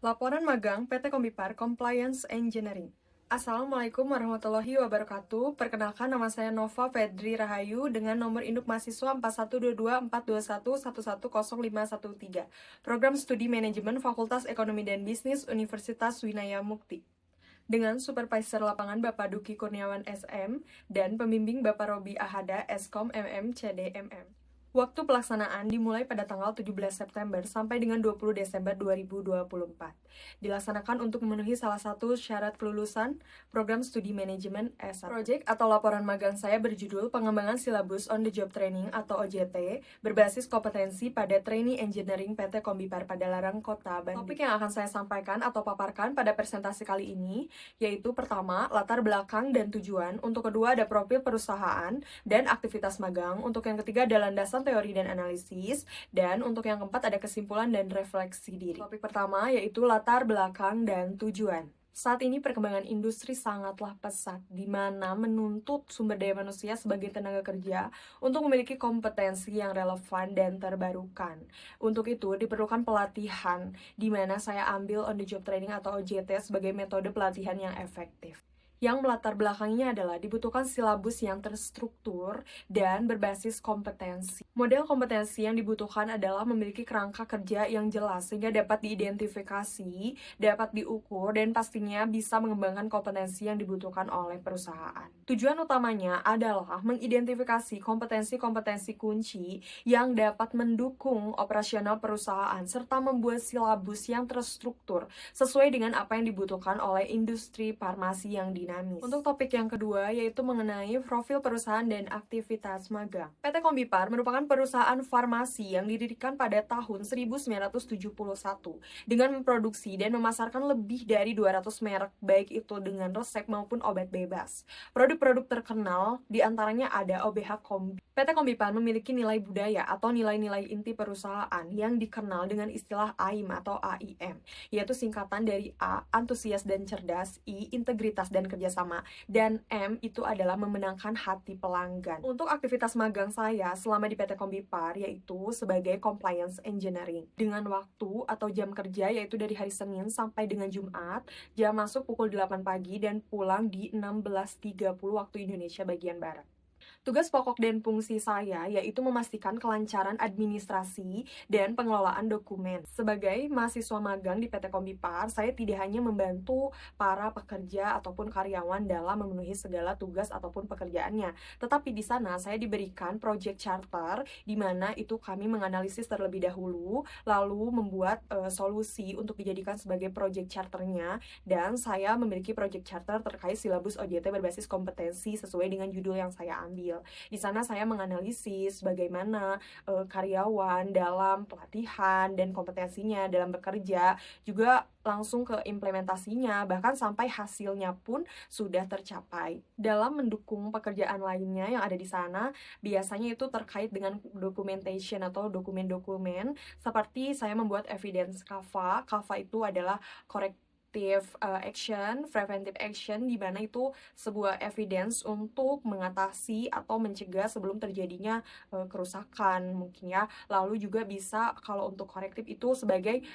Laporan magang PT Kombipar Compliance Engineering. Assalamualaikum warahmatullahi wabarakatuh. Perkenalkan, nama saya Nova Fedri Rahayu dengan nomor induk mahasiswa 41224211110513. Program Studi Manajemen Fakultas Ekonomi dan Bisnis Universitas Winaya Mukti. Dengan Supervisor Lapangan Bapak Duki Kurniawan SM dan Pembimbing Bapak Robi Ahada Eskom MM CDMM. Waktu pelaksanaan dimulai pada tanggal 17 September sampai dengan 20 Desember 2024. Dilaksanakan untuk memenuhi salah satu syarat kelulusan program studi manajemen S1. Project atau laporan magang saya berjudul Pengembangan Silabus on the Job Training atau OJT berbasis kompetensi pada Trainee Engineering PT Kombipar Padalarang Kota Bandung. Topik yang akan saya sampaikan atau paparkan pada presentasi kali ini yaitu pertama, latar belakang dan tujuan, untuk kedua ada profil perusahaan dan aktivitas magang, untuk yang ketiga ada landasan teori dan analisis, dan untuk yang keempat ada kesimpulan dan refleksi diri. Topik pertama yaitu latar belakang dan tujuan. Saat ini perkembangan industri sangatlah pesat, di mana menuntut sumber daya manusia sebagai tenaga kerja untuk memiliki kompetensi yang relevan dan terbarukan. Untuk itu diperlukan pelatihan, di mana saya ambil on the job training atau OJT sebagai metode pelatihan yang efektif. Yang melatar belakangnya adalah dibutuhkan silabus yang terstruktur dan berbasis kompetensi. Model kompetensi yang dibutuhkan adalah memiliki kerangka kerja yang jelas sehingga dapat diidentifikasi, dapat diukur, dan pastinya bisa mengembangkan kompetensi yang dibutuhkan oleh perusahaan. Tujuan utamanya adalah mengidentifikasi kompetensi-kompetensi kunci yang dapat mendukung operasional perusahaan serta membuat silabus yang terstruktur sesuai dengan apa yang dibutuhkan oleh industri farmasi yang dinamis. Untuk topik yang kedua yaitu mengenai profil perusahaan dan aktivitas magang. PT Kombipar merupakan perusahaan farmasi yang didirikan pada tahun 1971 dengan memproduksi dan memasarkan lebih dari 200 merek, baik itu dengan resep maupun obat bebas. Produk-produk terkenal diantaranya ada OBH Kombi. PT Kombipar memiliki nilai budaya atau nilai-nilai inti perusahaan yang dikenal dengan istilah AIM atau AIM, yaitu singkatan dari A, antusias dan cerdas, I, integritas dan kerjasama, dan M itu adalah memenangkan hati pelanggan. Untuk aktivitas magang saya selama di PT Kombipar yaitu sebagai Compliance Engineering dengan waktu atau jam kerja yaitu dari hari Senin sampai dengan Jumat, jam masuk pukul 8 pagi dan pulang di 16.30 waktu Indonesia bagian Barat. Tugas pokok dan fungsi saya yaitu memastikan kelancaran administrasi dan pengelolaan dokumen. Sebagai mahasiswa magang di PT Kombipar, saya tidak hanya membantu para pekerja ataupun karyawan dalam memenuhi segala tugas ataupun pekerjaannya, tetapi di sana saya diberikan project charter di mana itu kami menganalisis terlebih dahulu, lalu membuat solusi untuk dijadikan sebagai project charternya, dan saya memiliki project charter terkait silabus OJT berbasis kompetensi sesuai dengan judul yang saya ambil. Di sana saya menganalisis bagaimana karyawan dalam pelatihan dan kompetensinya dalam bekerja, juga langsung ke implementasinya, bahkan sampai hasilnya pun sudah tercapai. Dalam mendukung pekerjaan lainnya yang ada di sana, biasanya itu terkait dengan documentation atau dokumen-dokumen, seperti saya membuat evidence CAFA. CAFA itu adalah action, preventive action, di mana itu sebuah evidence untuk mengatasi atau mencegah sebelum terjadinya kerusakan mungkin ya. Lalu juga bisa kalau untuk korektif itu sebagai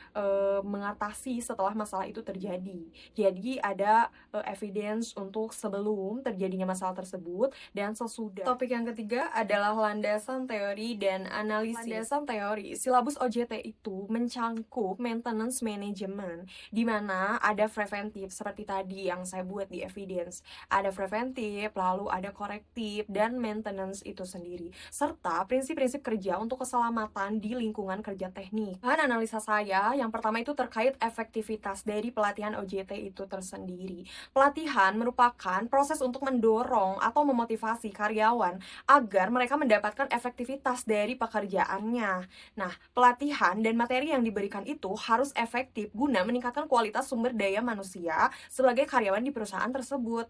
mengatasi setelah masalah itu terjadi. Jadi ada evidence untuk sebelum terjadinya masalah tersebut dan sesudah. Topik yang ketiga adalah landasan teori dan analisis. Landasan teori, silabus OJT itu mencangkup maintenance management, di mana ada preventif seperti tadi yang saya buat di evidence. Ada preventif, lalu ada korektif, dan maintenance itu sendiri. Serta prinsip-prinsip kerja untuk keselamatan di lingkungan kerja teknik. Bahan analisa saya yang pertama itu terkait efektivitas dari pelatihan OJT itu tersendiri. Pelatihan merupakan proses untuk mendorong atau memotivasi karyawan agar mereka mendapatkan efektivitas dari pekerjaannya. Nah, pelatihan dan materi yang diberikan itu harus efektif guna meningkatkan kualitas sumber daya manusia sebagai karyawan di perusahaan tersebut.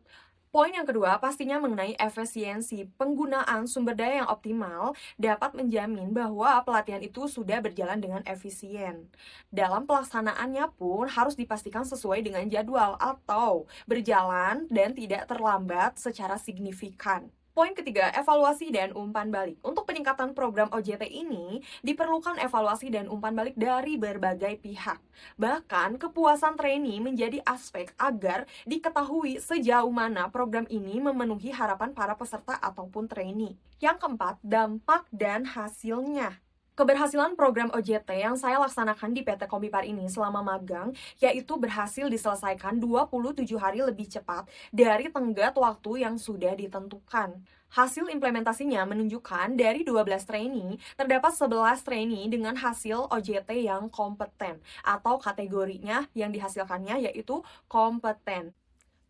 Poin yang kedua pastinya mengenai efisiensi. Penggunaan sumber daya yang optimal dapat menjamin bahwa pelatihan itu sudah berjalan dengan efisien. Dalam pelaksanaannya pun harus dipastikan sesuai dengan jadwal atau berjalan dan tidak terlambat secara signifikan. Poin ketiga, evaluasi dan umpan balik. Untuk peningkatan program OJT ini, diperlukan evaluasi dan umpan balik dari berbagai pihak. Bahkan, kepuasan trainee menjadi aspek agar diketahui sejauh mana program ini memenuhi harapan para peserta ataupun trainee. Yang keempat, dampak dan hasilnya. Keberhasilan program OJT yang saya laksanakan di PT Kombipar ini selama magang, yaitu berhasil diselesaikan 27 hari lebih cepat dari tenggat waktu yang sudah ditentukan. Hasil implementasinya menunjukkan dari 12 trainee, terdapat 11 trainee dengan hasil OJT yang kompeten, atau kategorinya yang dihasilkannya yaitu kompeten.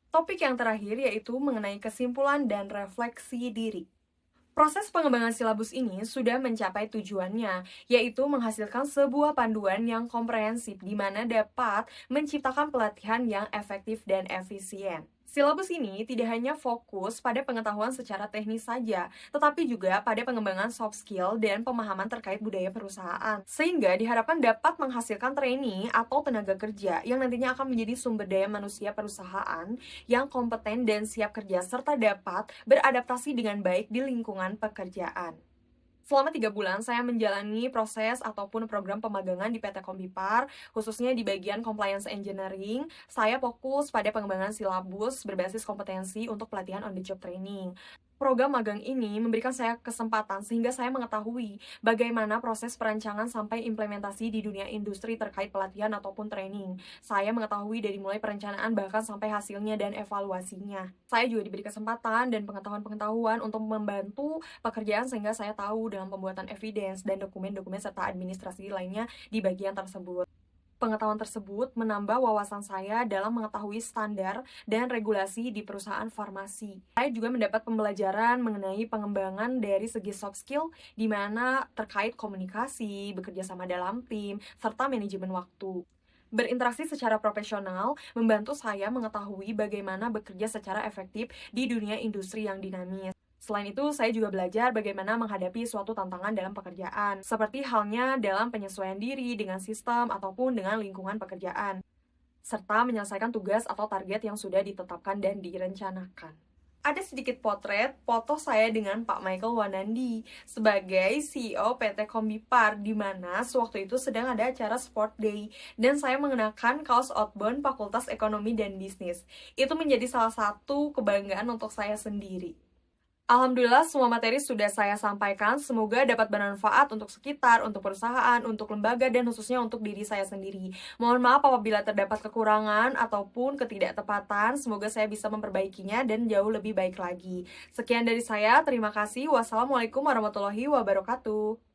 Topik yang terakhir yaitu mengenai kesimpulan dan refleksi diri. Proses pengembangan silabus ini sudah mencapai tujuannya, yaitu menghasilkan sebuah panduan yang komprehensif di mana dapat menciptakan pelatihan yang efektif dan efisien. Silabus ini tidak hanya fokus pada pengetahuan secara teknis saja, tetapi juga pada pengembangan soft skill dan pemahaman terkait budaya perusahaan. Sehingga diharapkan dapat menghasilkan trainee atau tenaga kerja yang nantinya akan menjadi sumber daya manusia perusahaan yang kompeten dan siap kerja serta dapat beradaptasi dengan baik di lingkungan pekerjaan. Selama 3 bulan, saya menjalani proses ataupun program pemagangan di PT Kombipar, khususnya di bagian Compliance Engineering. Saya fokus pada pengembangan silabus berbasis kompetensi untuk pelatihan on the job training. Program magang ini memberikan saya kesempatan sehingga saya mengetahui bagaimana proses perancangan sampai implementasi di dunia industri terkait pelatihan ataupun training. Saya mengetahui dari mulai perencanaan bahkan sampai hasilnya dan evaluasinya. Saya juga diberi kesempatan dan pengetahuan-pengetahuan untuk membantu pekerjaan sehingga saya tahu dalam pembuatan evidence dan dokumen-dokumen serta administrasi lainnya di bagian tersebut. Pengetahuan tersebut menambah wawasan saya dalam mengetahui standar dan regulasi di perusahaan farmasi. Saya juga mendapat pembelajaran mengenai pengembangan dari segi soft skill, di mana terkait komunikasi, bekerja sama dalam tim, serta manajemen waktu. Berinteraksi secara profesional membantu saya mengetahui bagaimana bekerja secara efektif di dunia industri yang dinamis. Selain itu, saya juga belajar bagaimana menghadapi suatu tantangan dalam pekerjaan, seperti halnya dalam penyesuaian diri dengan sistem ataupun dengan lingkungan pekerjaan, serta menyelesaikan tugas atau target yang sudah ditetapkan dan direncanakan. Ada sedikit potret foto saya dengan Pak Michael Wanandi sebagai CEO PT Kombipar, di mana sewaktu itu sedang ada acara Sport Day dan saya mengenakan kaos outbound Fakultas Ekonomi dan Bisnis. Itu menjadi salah satu kebanggaan untuk saya sendiri. Alhamdulillah semua materi sudah saya sampaikan, semoga dapat bermanfaat untuk sekitar, untuk perusahaan, untuk lembaga, dan khususnya untuk diri saya sendiri. Mohon maaf apabila terdapat kekurangan ataupun ketidaktepatan, semoga saya bisa memperbaikinya dan jauh lebih baik lagi. Sekian dari saya, terima kasih. Wassalamualaikum warahmatullahi wabarakatuh.